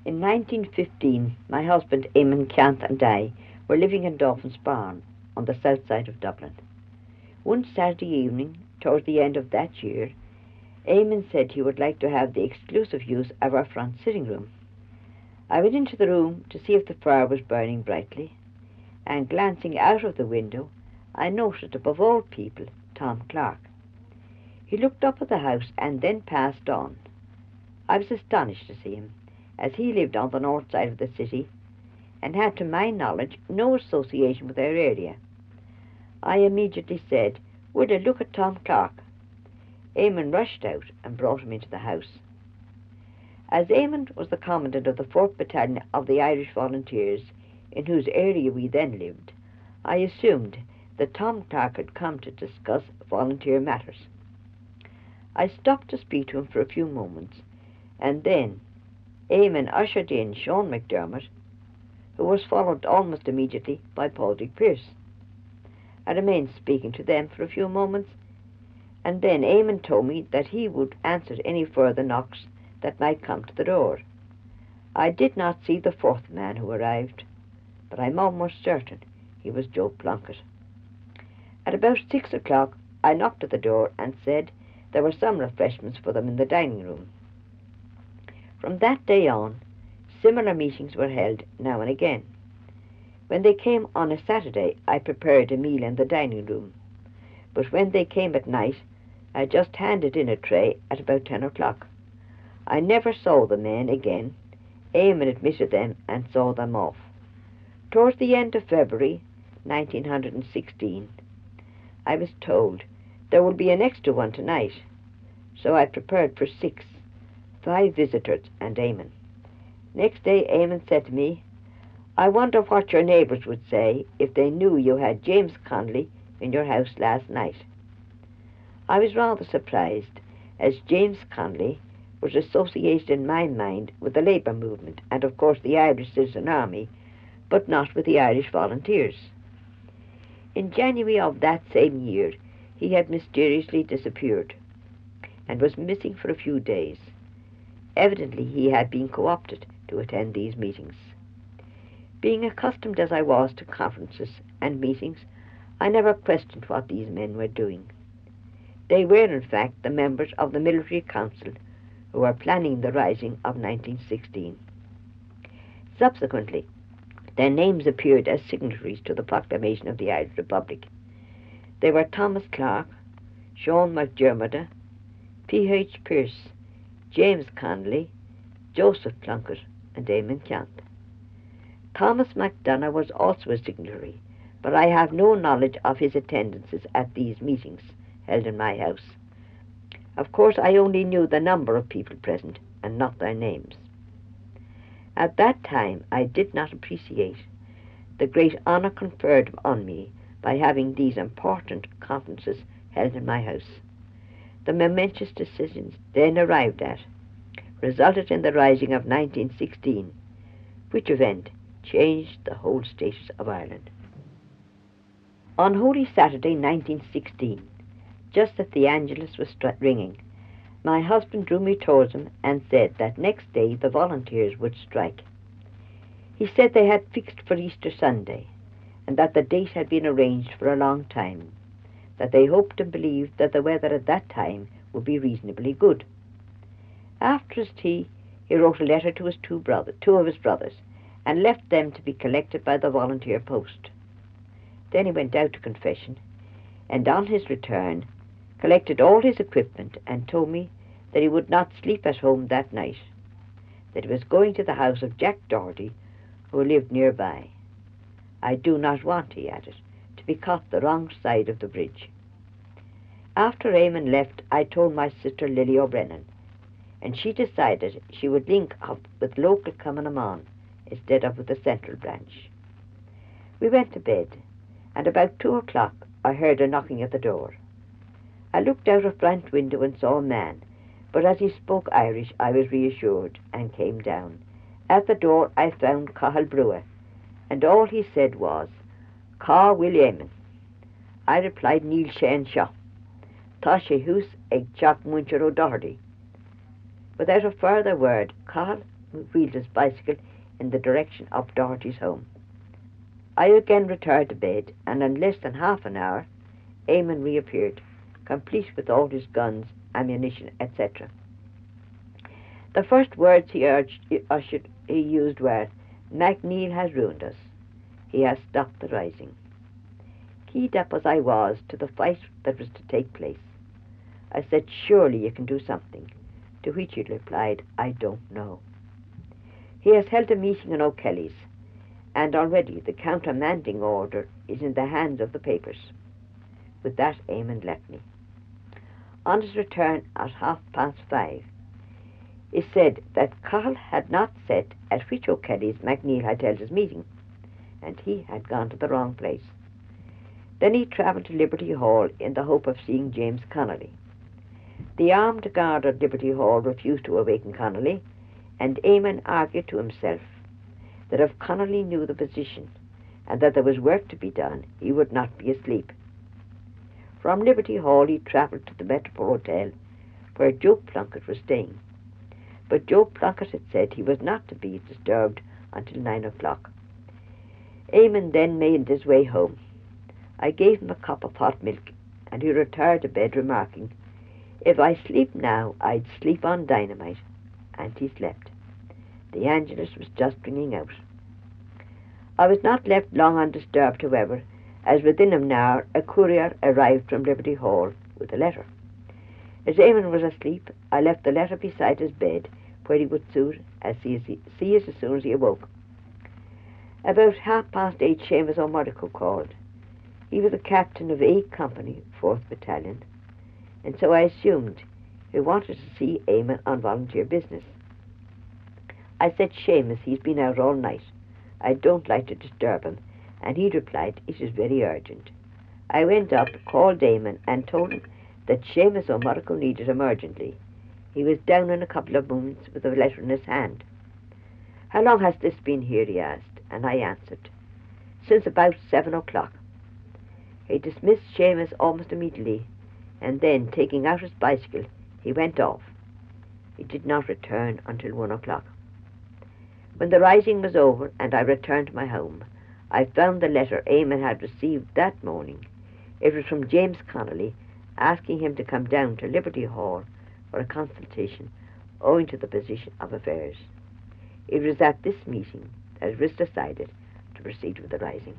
In 1915, my husband Eamon Ceannt and I were living in Dolphin's Barn on the south side of Dublin. One Saturday evening, towards the end of that year, Eamon said he would like to have the exclusive use of our front sitting room. I went into the room to see if the fire was burning brightly, and glancing out of the window, I noted above all people Tom Clark. He looked up at the house and then passed on. I was astonished to see him, as he lived on the north side of the city and had, to my knowledge, no association with our area. I immediately said, "Would I look at Tom Clark?" Eamon rushed out and brought him into the house. As Eamon was the commandant of the 4th Battalion of the Irish Volunteers, in whose area we then lived, I assumed that Tom Clark had come to discuss volunteer matters. I stopped to speak to him for a few moments, and then Eamon ushered in Sean McDermott, who was followed almost immediately by Padraig Pearse. I remained speaking to them for a few moments, and then Eamon told me that he would answer any further knocks that might come to the door. I did not see the 4th man who arrived, but I'm almost certain he was Joe Plunkett. At about 6 o'clock I knocked at the door and said there were some refreshments for them in the dining room. From that day on, similar meetings were held now and again. When they came on a Saturday, I prepared a meal in the dining room, but when they came at night, I just handed in a tray at about 10 o'clock. I never saw the men again. Eamon admitted them and saw them off. Towards the end of February 1916, I was told there will be an extra one tonight, so I prepared for 6, 5 visitors and Eamon. Next day Eamon said to me, "I wonder what your neighbours would say if they knew you had James Connolly in your house last night." I was rather surprised, as James Connolly was associated in my mind with the Labour movement and of course the Irish Citizen Army, but not with the Irish Volunteers. In January of that same year he had mysteriously disappeared and was missing for a few days. Evidently he had been co-opted to attend these meetings. Being accustomed as I was to conferences and meetings, I never questioned what these men were doing. They were in fact the members of the Military Council who were planning the rising of 1916. Subsequently, their names appeared as signatories to the proclamation of the Irish Republic. They were Thomas Clark, Sean McDermott, P.H. Pearse, James Connolly, Joseph Plunkett, and Eamon Ceannt. Thomas MacDonagh was also a signatory, but I have no knowledge of his attendances at these meetings held in my house. Of course, I only knew the number of people present and not their names. At that time, I did not appreciate the great honour conferred on me by having these important conferences held in my house. The momentous decisions then arrived at resulted in the rising of 1916, which event changed the whole status of Ireland. On Holy Saturday 1916, just as the Angelus was ringing, my husband drew me towards him and said that next day the volunteers would strike. He said they had fixed for Easter Sunday, and that the date had been arranged for a long time, that they hoped and believed that the weather at that time would be reasonably good. After his tea, he wrote a letter to his two of his brothers, and left them to be collected by the volunteer post. Then he went out to confession, and on his return collected all his equipment and told me that he would not sleep at home that night, that he was going to the house of Jack Doherty, who lived nearby. "I do not want," he added, "to be caught the wrong side of the bridge." After Eamon left, I told my sister Lily O'Brennan, and she decided she would link up with local Cumann instead of with the central branch. We went to bed, and about 2 o'clock I heard a knocking at the door. I looked out a front window and saw a man, but as he spoke Irish I was reassured and came down. At the door I found Cathal Brua, and all he said was, "Cá Will Eamon." I replied, "Níl sé seo. Tá sé hús ag Jack Muncher O'Doherty." Without a further word, Cathal wheeled his bicycle in the direction of Doherty's home. I again retired to bed, and in less than half an hour, Eamon reappeared, complete with all his guns, ammunition, etc. The first words he used were, "MacNeil has ruined us. He has stopped the rising." Keyed up as I was to the fight that was to take place, I said, "Surely you can do something," to which he replied, "I don't know." He has held a meeting in O'Kelly's, and already the countermanding order is in the hands of the papers. With that, Eamon left me. On his return at 5:30, he said that Cathal had not said at which O'Kelly's MacNeil had held his meeting, and he had gone to the wrong place. Then he travelled to Liberty Hall in the hope of seeing James Connolly. The armed guard at Liberty Hall refused to awaken Connolly, and Eamon argued to himself that if Connolly knew the position and that there was work to be done, he would not be asleep. From Liberty Hall he travelled to the Metropole Hotel, where Joe Plunkett was staying. But Joe Plunkett had said he was not to be disturbed until 9 o'clock. Eamon then made his way home. I gave him a cup of hot milk, and he retired to bed, remarking, "If I sleep now, I'd sleep on dynamite." And he slept. The Angelus was just ringing out. I was not left long undisturbed, however, as within an hour a courier arrived from Liberty Hall with a letter. As Eamon was asleep, I left the letter beside his bed, where he would see it as soon as he awoke. About 8:30, Seamus O'Murdoch called. He was the captain of A Company, 4th Battalion, and so I assumed he wanted to see Eamon on volunteer business. I said, "Seamus, he's been out all night. I don't like to disturb him," and he replied, "It is very urgent." I went up, called Eamon, and told him that Seamus O'Murdoch needed him urgently. He was down in a couple of moments with a letter in his hand. "How long has this been here?" he asked, and I answered, "Since about 7 o'clock. He dismissed Seamus almost immediately, and then, taking out his bicycle, he went off. He did not return until 1 o'clock. When the rising was over and I returned to my home, I found the letter Eamon had received that morning. It was from James Connolly, asking him to come down to Liberty Hall for a consultation owing to the position of affairs. It was at this meeting that it was decided to proceed with the rising.